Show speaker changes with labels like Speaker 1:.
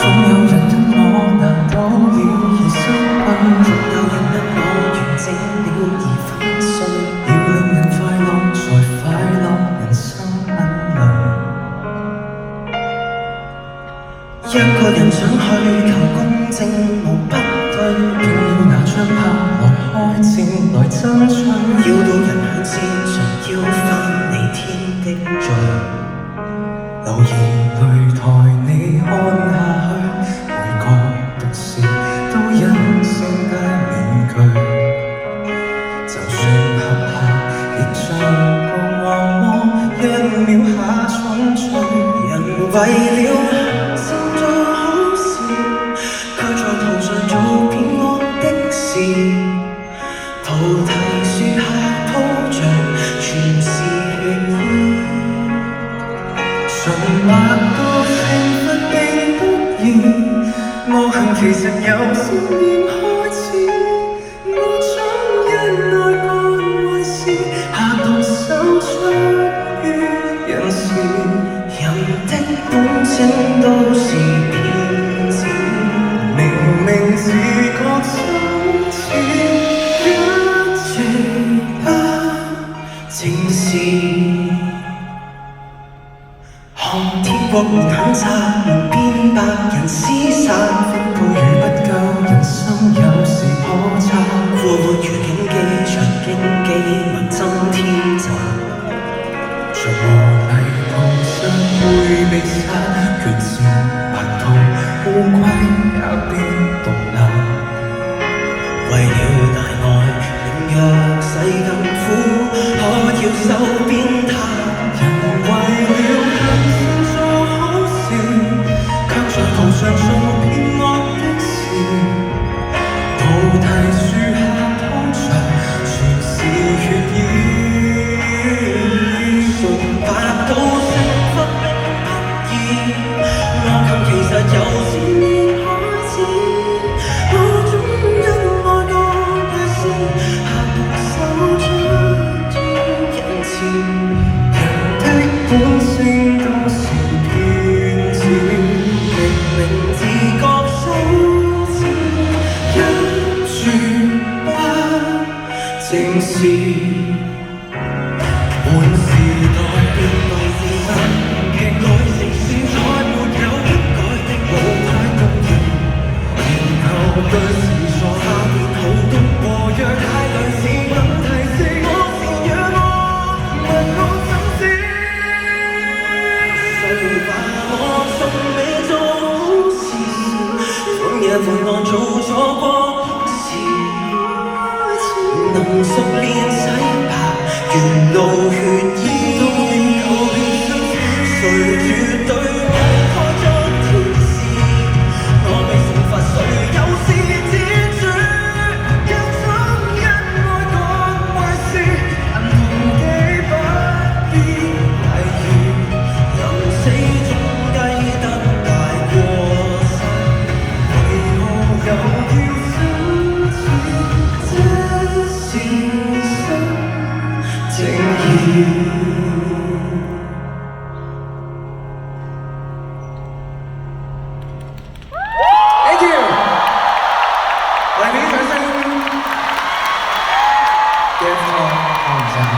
Speaker 1: 有人因我拿到了而失敗，總有人因我完整了而粉碎。要令人快樂才快樂，人生很累。一個人想去求公正無不對，竟要拿槍炮來開戰來爭取，要到人向戰場要翻你天的罪，流言淚抬你看下去，每個毒舌都因聲帶面具，就算合下亦像個惡魔，一秒下重罪。人為了想做好事，卻在途上做騙惡的事，菩提樹下鋪着全是血衣。純白到懲罰並不易，惡行其實由少年開始。我總因愛幹壞事，下毒手出於人事。人的本性都是騙子，明明自覺羞恥，一直不正視。看天國門很窄，門邊百人廝殺，分配與不夠，人生有時可差。過活如競技場，競技民爭天責，像和泥碰上會被殺，決戰白兔烏龜也必獨立。為了大愛，令弱勢更苦，可要受鞭撻。人為了做好事，卻在途上做騙惡的事，菩提樹下鋪着全是血衣。純白到懲罰並不易，惡行其實由少年開始。我總因愛幹壞事，下毒手出於人前。人的本性都是騙子，明明自覺羞恥，一絕不正視。換時代變為自身劇改成是再沒有不改的老派工人，然後對時傻下面好毒和藥太類似，能提示我善若我問我怎知？誰話我送你做好事，每日陪我做錯過事，能熟練洗白原路血衣，誰絕對我開咗天使，我未懲罰誰又是自主，一種因愛幹壞事，但忘記不必懷疑，臨死總計得大過失，為何又要羞恥？這是生正義。Thank you， 我哋俾啲掌聲。Yes， 好，唔該。